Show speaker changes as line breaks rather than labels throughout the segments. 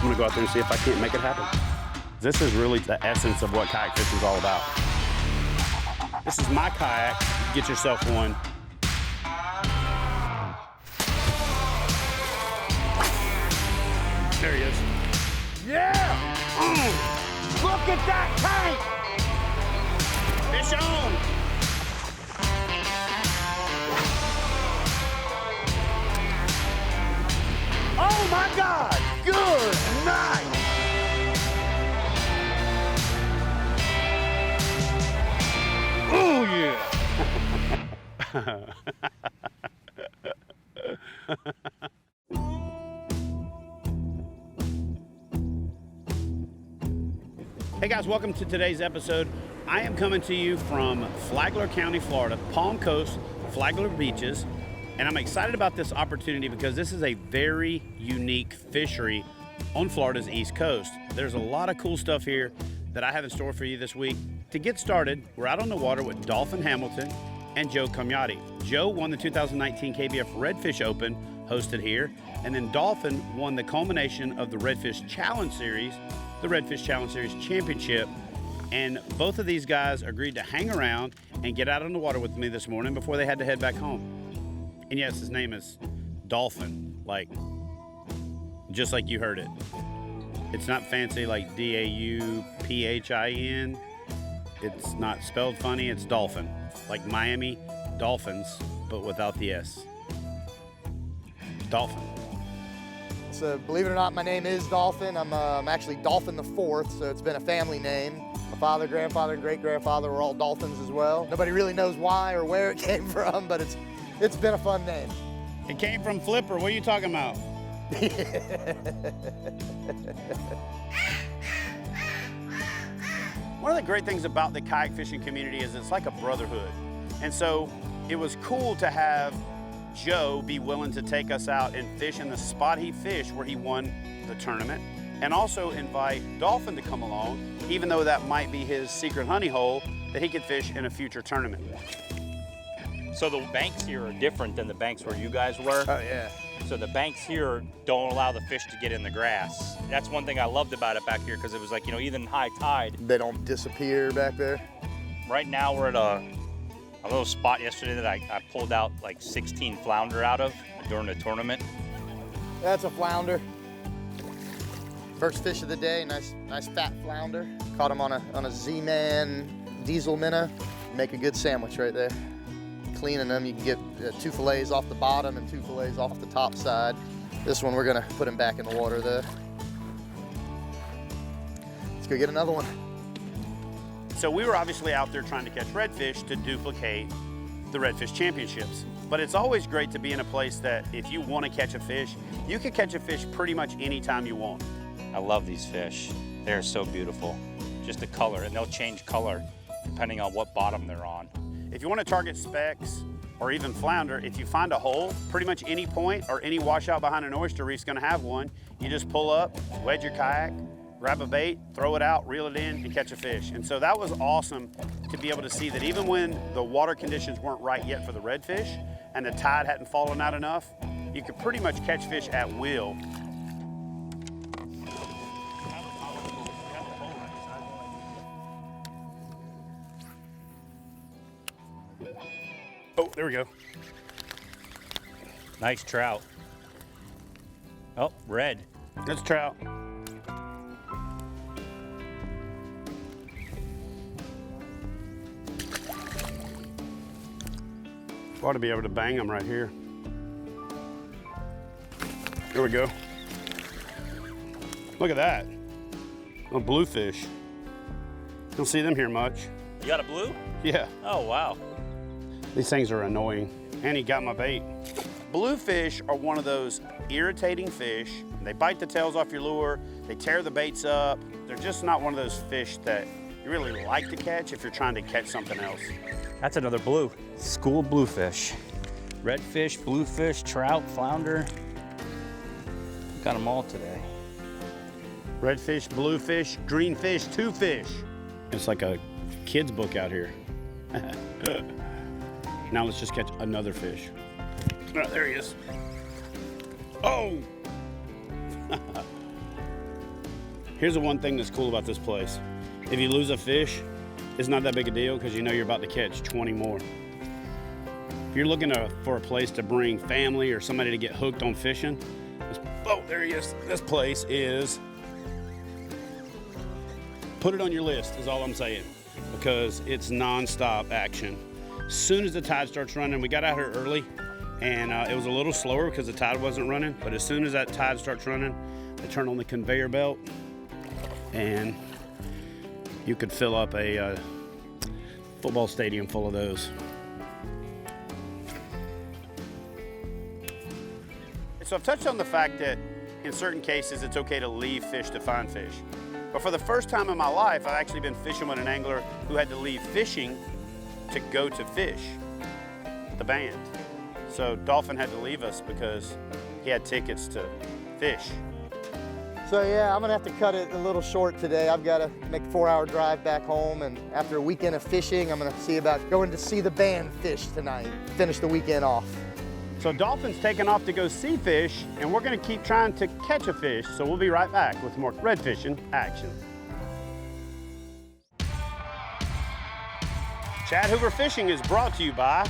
gonna go out there and see if I can't make it happen. This is really the essence of what kayak fishing is all about. This is my kayak. Get yourself one. There he is. Yeah! Look at that tank! Fish on! Oh my God! Good night! Oh yeah! Hey guys, welcome to today's episode. I am coming to you from Flagler County, Florida, Palm Coast, Flagler Beaches, and I'm excited about this opportunity because this is a very unique fishery on Florida's East Coast. There's a lot of cool stuff here that I have in store for you this week. To get started, we're out on the water with Dolphin Hamilton and Joe Comiotti. Joe won the 2019 KBF Redfish Open, hosted here, and then Dolphin won the culmination of the Redfish Challenge Series, the Redfish Challenge Series Championship, and both of these guys agreed to hang around and get out on the water with me this morning before they had to head back home. And yes, his name is Dolphin, just like you heard it. It's not fancy like D-A-U-P-H-I-N. It's not spelled funny, it's Dolphin. Like Miami Dolphins, but without the S. Dolphin.
So believe it or not, my name is Dolphin. I'm actually Dolphin the Fourth, so it's been a family name. My father, grandfather, and great-grandfather were all Dolphins as well. Nobody really knows why or where it came from, but it's been a fun name.
It came from Flipper. What are you talking about? One of the great things about the kayak fishing community is it's like a brotherhood. And so it was cool to have Joe be willing to take us out and fish in the spot he fished where he won the tournament, and also invite Dolphin to come along, even though that might be his secret honey hole that he could fish in a future tournament.
So the banks here are different than the banks where you guys were.
Oh yeah.
So the banks here don't allow the fish to get in the grass. That's one thing I loved about it back here, because it was like, even high tide.
They don't disappear back there?
Right now we're at a little spot yesterday that I pulled out like 16 flounder out of during the tournament.
That's a flounder. First fish of the day, nice fat flounder. Caught him on a Z-Man diesel minnow. Make a good sandwich right there. Cleaning them, you can get 2 fillets off the bottom and 2 fillets off the top side. This one we're gonna put him back in the water though. Let's go get another one.
So we were obviously out there trying to catch redfish to duplicate the Redfish Championships. But it's always great to be in a place that if you want to catch a fish, you can catch a fish pretty much anytime you want.
I love these fish. They're so beautiful. Just the color, and they'll change color depending on what bottom they're on.
If you want to target specks or even flounder, if you find a hole, pretty much any point or any washout behind an oyster reef is going to have one. You just pull up, wedge your kayak, grab a bait, throw it out, reel it in, and catch a fish. And so that was awesome to be able to see that even when the water conditions weren't right yet for the redfish and the tide hadn't fallen out enough, you could pretty much catch fish at will. Oh, there we go.
Nice trout. Oh, red.
That's trout. Ought to be able to bang them right here. There we go. Look at that. A bluefish. Don't see them here much.
You got a blue?
Yeah.
Oh, wow.
These things are annoying. And he got my bait. Bluefish are one of those irritating fish. They bite the tails off your lure. They tear the baits up. They're just not one of those fish that you really like to catch if you're trying to catch something else.
That's another blue. School bluefish. Redfish, bluefish, trout, flounder. Got them all today.
Redfish, bluefish, green fish, 2 fish. It's like a kid's book out here. Now let's just catch another fish. Oh, there he is. Oh! Here's the one thing that's cool about this place. If you lose a fish, it's not that big a deal because you know you're about to catch 20 more. If you're looking for a place to bring family or somebody to get hooked on fishing, oh, there he is. This place is, put it on your list is all I'm saying, because it's nonstop action. As soon as the tide starts running, we got out here early and it was a little slower because the tide wasn't running, but as soon as that tide starts running, they turn on the conveyor belt and you could fill up a football stadium full of those. So I've touched on the fact that in certain cases it's okay to leave fish to find fish. But for the first time in my life, I've actually been fishing with an angler who had to leave fishing to go to fish the band. So Dolphin had to leave us because he had tickets to fish.
So yeah, I'm gonna have to cut it a little short today. I've got to make a 4-hour drive back home, and after a weekend of fishing, I'm gonna see about going to see the band fish tonight. Finish the weekend off.
So Dolphin's taking off to go see fish, and we're gonna keep trying to catch a fish. So we'll be right back with more red fishing action. Chad Hoover Fishing is brought to you by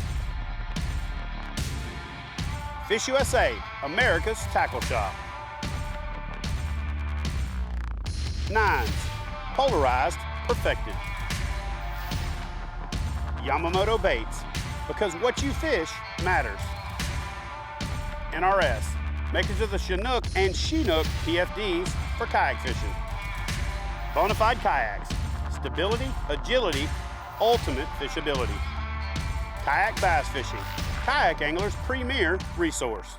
Fish USA, America's tackle shop. Nines, polarized, perfected. Yamamoto baits, because what you fish matters. NRS, makers of the Chinook and Chinook PFDs for kayak fishing. Bonafide kayaks, stability, agility, ultimate fishability. Kayak bass fishing, kayak anglers' premier resource.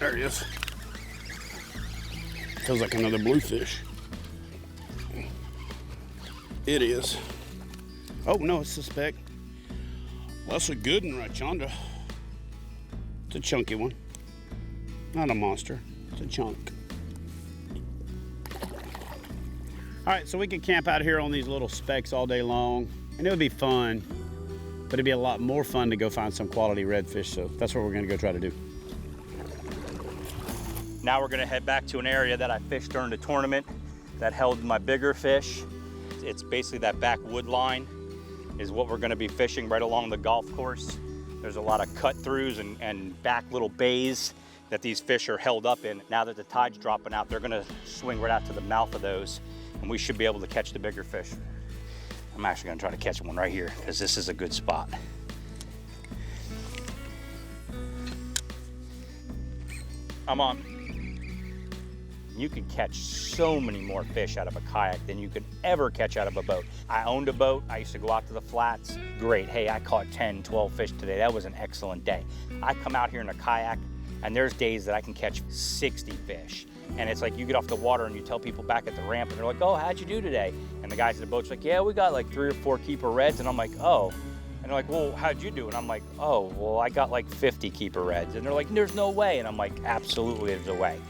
There he is. Feels like another bluefish. It is. Oh no, it's a speck. Well, that's a good one right yonder. It's a chunky one. Not a monster, it's a chunk. All right, so we could camp out here on these little specks all day long, and it would be fun, but it'd be a lot more fun to go find some quality redfish, so that's what we're gonna go try to do.
Now we're gonna head back to an area that I fished during the tournament that held my bigger fish. It's basically that back wood line is what we're gonna be fishing right along the golf course. There's a lot of cut throughs and back little bays that these fish are held up in. Now that the tide's dropping out, they're gonna swing right out to the mouth of those, and we should be able to catch the bigger fish. I'm actually gonna try to catch one right here because this is a good spot. I'm on. You could catch so many more fish out of a kayak than you could ever catch out of a boat. I owned a boat. I used to go out to the flats. Great. Hey, I caught 10, 12 fish today. That was an excellent day. I come out here in a kayak, and there's days that I can catch 60 fish. And it's like you get off the water and you tell people back at the ramp, and they're like, oh, how'd you do today? And the guys at the boat's like, yeah, we got like 3 or 4 keeper reds. And I'm like, oh. And they're like, well, how'd you do? And I'm like, oh, well, I got like 50 keeper reds. And they're like, there's no way. And I'm like, absolutely, there's a way.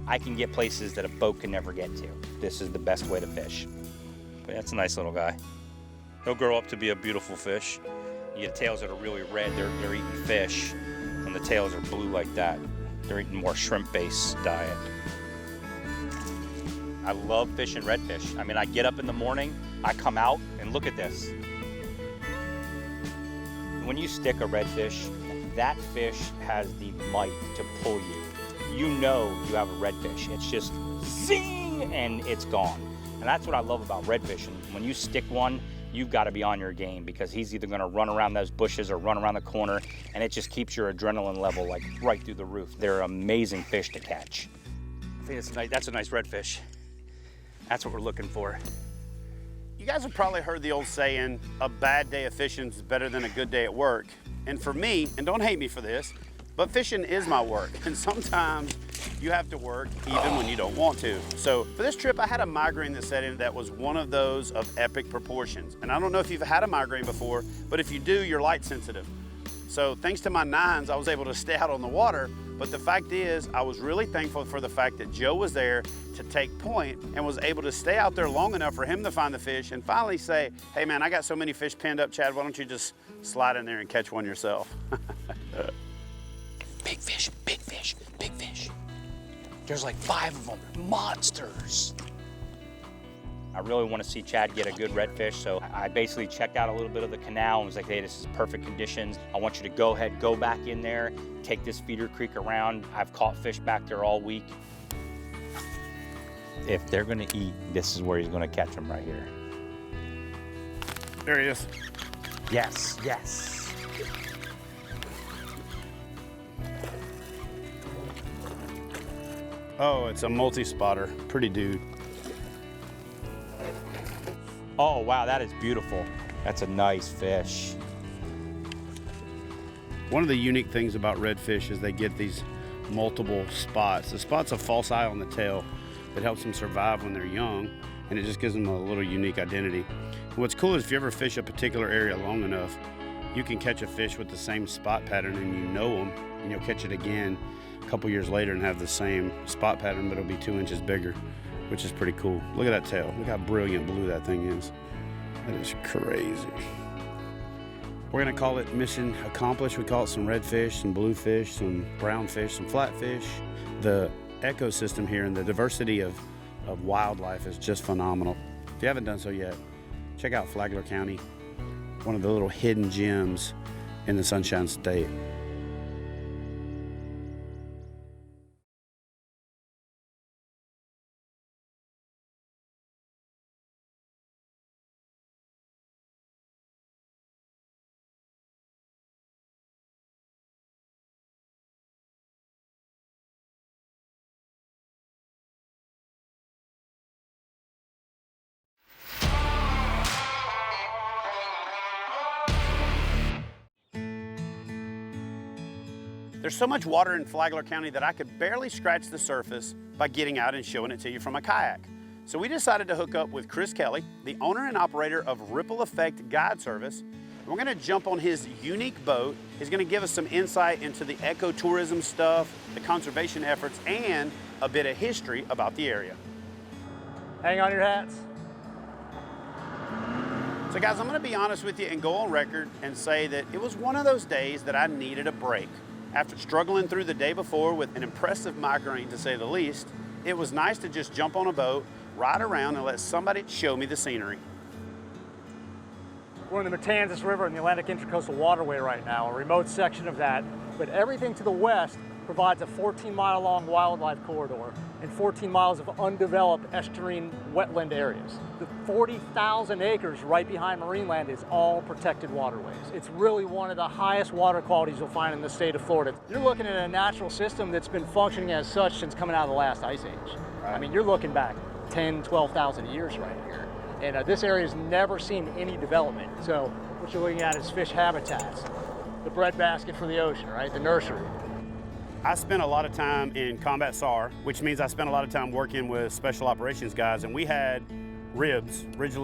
I can get places that a boat can never get to. This is the best way to fish. But that's a nice little guy. He'll grow up to be a beautiful fish. You get tails that are really red, they're eating fish. And the tails are blue like that. They're eating more shrimp-based diet. I love fishing redfish. I mean, I get up in the morning, I come out, and look at this. When you stick a redfish, that fish has the might to pull you. You know you have a redfish. It's just zing, and it's gone. And that's what I love about redfishing. When you stick one, you've got to be on your game because he's either going to run around those bushes or run around the corner, and it just keeps your adrenaline level like right through the roof. They're amazing fish to catch. I think that's a nice redfish. That's what we're looking for.
You guys have probably heard the old saying, a bad day of fishing is better than a good day at work. And for me, and don't hate me for this, but fishing is my work. And sometimes You have to work even when you don't want to. So for this trip, I had a migraine that set in that was one of those of epic proportions. And I don't know if you've had a migraine before, but if you do, you're light sensitive. So thanks to my nines, I was able to stay out on the water. But the fact is, I was really thankful for the fact that Joe was there to take point and was able to stay out there long enough for him to find the fish and finally say, hey man, I got so many fish pinned up, Chad, why don't you just slide in there and catch one yourself?
Big fish, big fish, big fish. There's like 5 of them, monsters.
I really want to see Chad get a good redfish, so I basically checked out a little bit of the canal and was like, hey, this is perfect conditions. I want you to go ahead, go back in there, take this feeder creek around. I've caught fish back there all week. If they're gonna eat, this is where he's gonna catch them right here.
There he is.
Yes, yes.
Oh, it's a multi-spotter, pretty dude.
Oh, wow, that is beautiful. That's a nice fish.
One of the unique things about redfish is they get these multiple spots. The spot's a false eye on the tail that helps them survive when they're young, and it just gives them a little unique identity. And what's cool is if you ever fish a particular area long enough, you can catch a fish with the same spot pattern and you know them, and you'll catch it again a couple years later and have the same spot pattern, but it'll be 2 inches bigger, which is pretty cool. Look at that tail. Look how brilliant blue that thing is. That is crazy. We're gonna call it mission accomplished. We call it some redfish, some bluefish, some brownfish, some flatfish. The ecosystem here and the diversity of wildlife is just phenomenal. If you haven't done so yet, check out Flagler County, one of the little hidden gems in the Sunshine State. There's so much water in Flagler County that I could barely scratch the surface by getting out and showing it to you from a kayak. So we decided to hook up with Chris Kelly, the owner and operator of Ripple Effect Guide Service. We're gonna jump on his unique boat. He's gonna give us some insight into the ecotourism stuff, the conservation efforts, and a bit of history about the area.
Hang on your hats.
So guys, I'm gonna be honest with you and go on record and say that it was one of those days that I needed a break. After struggling through the day before with an impressive migraine to say the least, it was nice to just jump on a boat, ride around and let somebody show me the scenery.
We're in the Matanzas River in the Atlantic Intracoastal Waterway right now, a remote section of that, but everything to the west provides a 14-mile-long wildlife corridor and 14 miles of undeveloped estuarine wetland areas. The 40,000 acres right behind Marineland is all protected waterways. It's really one of the highest water qualities you'll find in the state of Florida. You're looking at a natural system that's been functioning as such since coming out of the last ice age. Right. I mean, you're looking back 10, 12,000 years right here. And this area has never seen any development. So what you're looking at is fish habitats, the breadbasket for the ocean, right? The nursery.
I spent a lot of time in combat SAR, which means I spent a lot of time working with special operations guys, and we had ribs, rigid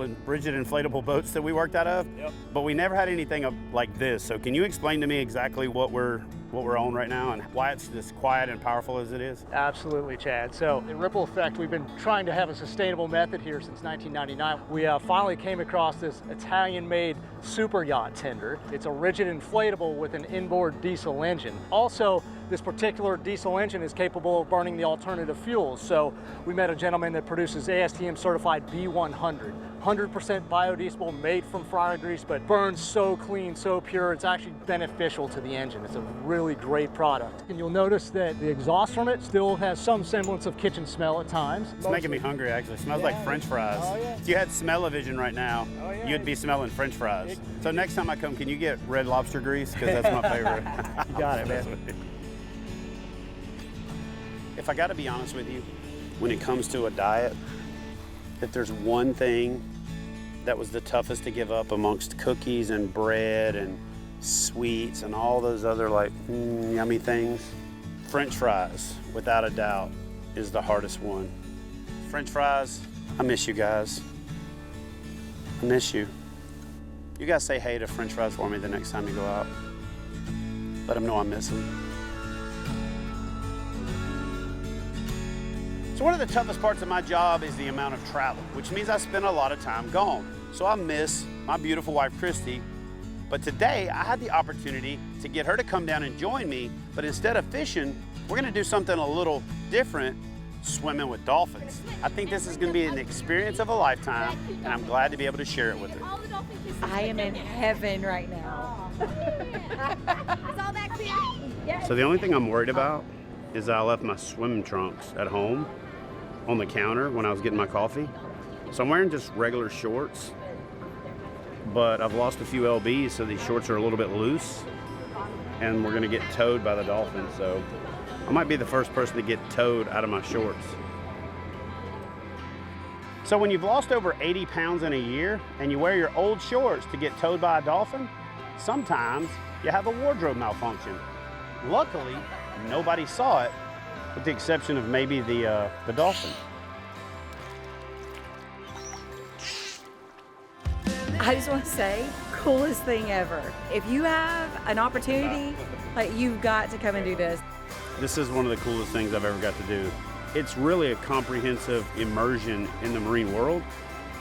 inflatable boats that we worked out of, but we never had anything like this. So can you explain to me exactly what we're on right now and why it's as quiet and powerful as it is?
Absolutely, Chad. So in Ripple Effect, we've been trying to have a sustainable method here since 1999. We finally came across this Italian-made super yacht tender. It's a rigid inflatable with an inboard diesel engine. Also, this particular diesel engine is capable of burning the alternative fuels. So we met a gentleman that produces ASTM certified B100. 100% biodiesel made from fryer grease, but burns so clean, so pure, it's actually beneficial to the engine. It's a really great product. And you'll notice that the exhaust from it still has some semblance of kitchen smell at times.
It's making me hungry, actually. It smells like French fries.
Oh, yeah.
If you had smell-o-vision right now, you'd be smelling French fries. So next time I come, can you get Red Lobster grease? Because that's my favorite.
You got it, man.
If I got to be honest with you, when it comes to a diet, if there's one thing that was the toughest to give up amongst cookies and bread and sweets and all those other like yummy things, French fries, without a doubt, is the hardest one. French fries, I miss you guys. I miss you. You guys say hey to French fries for me the next time you go out. Let them know I miss them. So one of the toughest parts of my job is the amount of travel, which means I spend a lot of time gone. So I miss my beautiful wife, Christy. But today I had the opportunity to get her to come down and join me, but instead of fishing, we're gonna do something a little different, swimming with dolphins. I think this is gonna be an experience of a lifetime, and I'm glad to be able to share it with her.
I am in heaven right now.
So the only thing I'm worried about is I left my swim trunks at home on the counter when I was getting my coffee. So I'm wearing just regular shorts, but I've lost a few lbs, so these shorts are a little bit loose, and we're gonna get towed by the dolphins. So I might be the first person to get towed out of my shorts. So when you've lost over 80 pounds in a year and you wear your old shorts to get towed by a dolphin, sometimes you have a wardrobe malfunction. Luckily, nobody saw it, with the exception of maybe the dolphin.
I just want to say, coolest thing ever. If you have an opportunity, like, you've got to come and do this.
This is one of the coolest things I've ever got to do. It's really a comprehensive immersion in the marine world.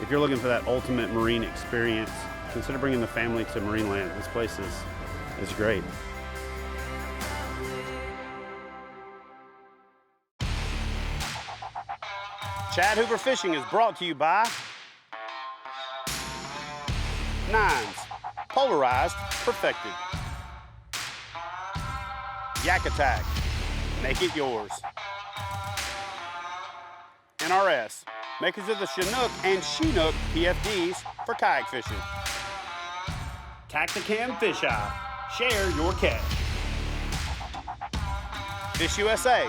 If you're looking for that ultimate marine experience, consider bringing the family to Marineland. This place is great. Chad Hoover Fishing is brought to you by Nines, polarized, perfected. Yak Attack, make it yours. NRS, makers of the Chinook and Chinook PFDs for kayak fishing. Tacticam Fish Eye, share your catch. Fish USA,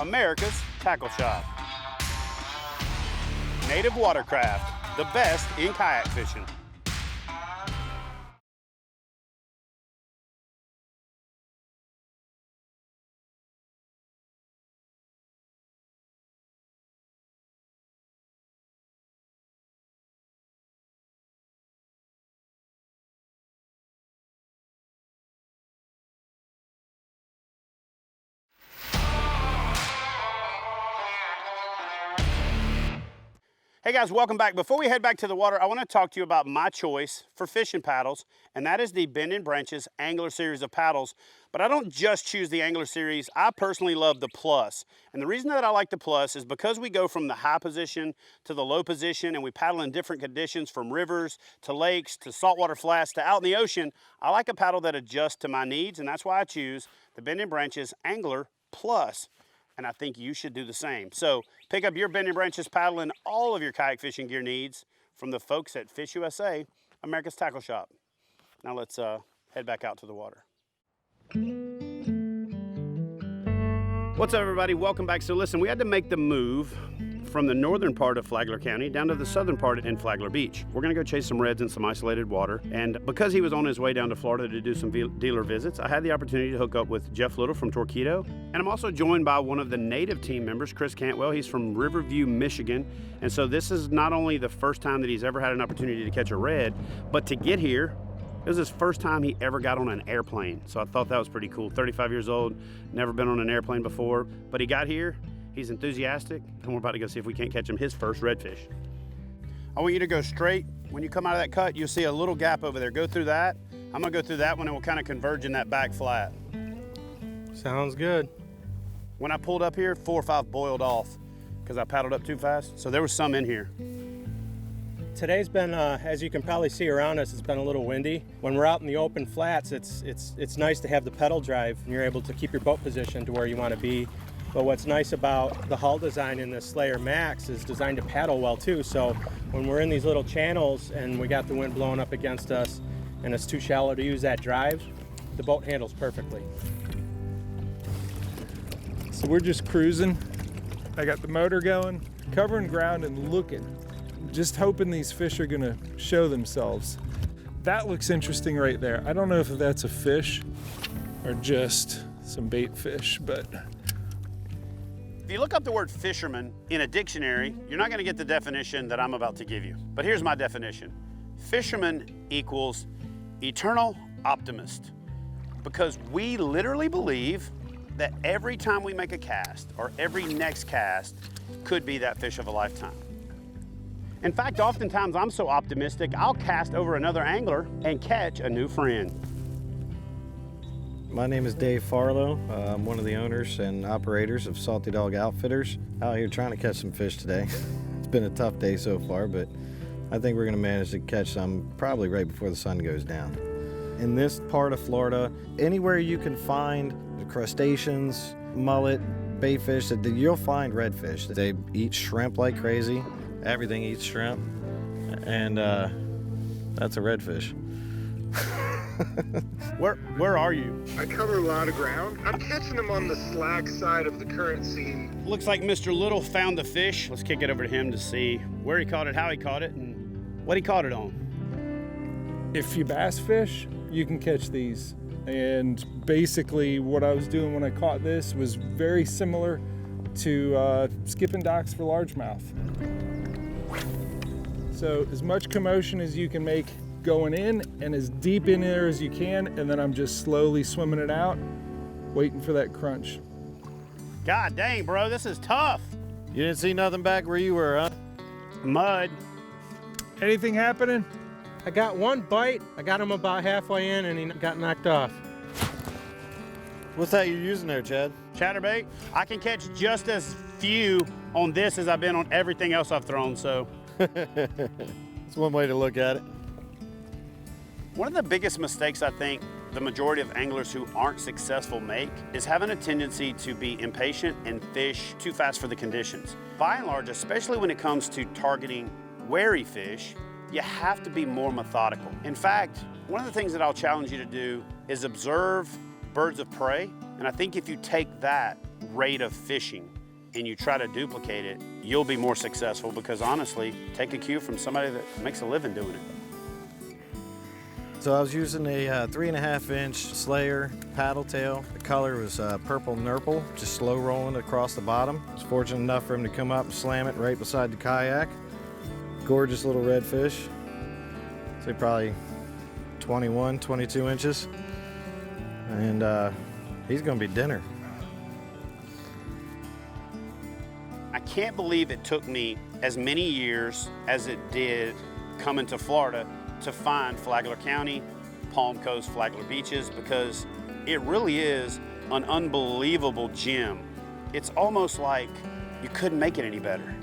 America's tackle shop. Native Watercraft, the best in kayak fishing. Hey guys, welcome back. Before we head back to the water, I want to talk to you about my choice for fishing paddles, and that is the Bend & Branches Angler Series of paddles. But I don't just choose the Angler Series. I personally love the Plus. And the reason that I like the Plus is because we go from the high position to the low position, and we paddle in different conditions, from rivers to lakes to saltwater flats to out in the ocean. I like a paddle that adjusts to my needs, and that's why I choose the Bend & Branches Angler Plus. And I think you should do the same. So pick up your Bend & Branches paddle and all of your kayak fishing gear needs from the folks at Fish USA, America's tackle shop. Now let's head back out to the water. What's up, everybody? Welcome back. So listen, we had to make the move from the northern part of Flagler County down to the southern part in Flagler Beach. We're gonna go chase some reds in some isolated water. And because he was on his way down to Florida to do some dealer visits, I had the opportunity to hook up with Jeff Little from Torquedo. And I'm also joined by one of the native team members, Chris Cantwell. He's from Riverview, Michigan. And so this is not only the first time that he's ever had an opportunity to catch a red, but to get here, it was his first time he ever got on an airplane. So I thought that was pretty cool. 35 years old, never been on an airplane before, but he got here. He's enthusiastic, and we're about to go see if we can't catch him his first redfish. I want you to go straight. When you come out of that cut, you'll see a little gap over there. Go through that. I'm gonna go through that one, and we'll kind of converge in that back flat.
Sounds good.
When I pulled up here, 4 or 5 boiled off because I paddled up too fast. So there was some in here.
Today's been, as you can probably see around us, it's been a little windy. When we're out in the open flats, it's nice to have the pedal drive, and you're able to keep your boat positioned to where you want to be. But what's nice about the hull design in the Slayer Max is designed to paddle well too. So when we're in these little channels and we got the wind blowing up against us and it's too shallow to use that drive, the boat handles perfectly.
So we're just cruising. I got the motor going, covering ground and looking, just hoping these fish are gonna show themselves. That looks interesting right there. I don't know if that's a fish or just some bait fish, but
If you look up the word fisherman in a dictionary, you're not gonna get the definition that I'm about to give you. But here's my definition. Fisherman equals eternal optimist, because we literally believe that every time we make a cast or every next cast could be that fish of a lifetime. In fact, oftentimes I'm so optimistic, I'll cast over another angler and catch a new friend.
My name is Dave Farlow. I'm one of the owners and operators of Salty Dog Outfitters. Out here trying to catch some fish today. It's been a tough day so far, but I think we're gonna manage to catch some probably right before the sun goes down. In this part of Florida, anywhere you can find crustaceans, mullet, bayfish, you'll find redfish. They eat shrimp like crazy. Everything eats shrimp, and that's a redfish.
Where are you?
I cover a lot of ground. I'm catching them on the slack side of the current scene.
Looks like Mr. Little found the fish. Let's kick it over to him to see where he caught it, how he caught it, and what he caught it on.
If you bass fish, you can catch these. And basically what I was doing when I caught this was very similar to skipping docks for largemouth. So as much commotion as you can make going in and as deep in there as you can, and then I'm just slowly swimming it out, waiting for that crunch.
God dang, bro, this is tough.
You didn't see nothing back where you were, huh?
Mud.
Anything happening?
I got one bite. I got him about halfway in and he got knocked off.
What's that you're using there, Chad?
Chatterbait. I can catch just as few on this as I've been on everything else I've thrown, so.
That's one way to look at it.
One of the biggest mistakes I think the majority of anglers who aren't successful make is having a tendency to be impatient and fish too fast for the conditions. By and large, especially when it comes to targeting wary fish, you have to be more methodical. In fact, one of the things that I'll challenge you to do is observe birds of prey. And I think if you take that rate of fishing and you try to duplicate it, you'll be more successful, because honestly, take a cue from somebody that makes a living doing it.
So I was using a 3.5 inch Slayer paddle tail. The color was purple nurple, just slow rolling across the bottom. I was fortunate enough for him to come up and slam it right beside the kayak. Gorgeous little redfish. Say probably 21, 22 inches. And he's gonna be dinner.
I can't believe it took me as many years as it did coming to Florida to find Flagler County, Palm Coast, Flagler Beaches, because it really is an unbelievable gem. It's almost like you couldn't make it any better.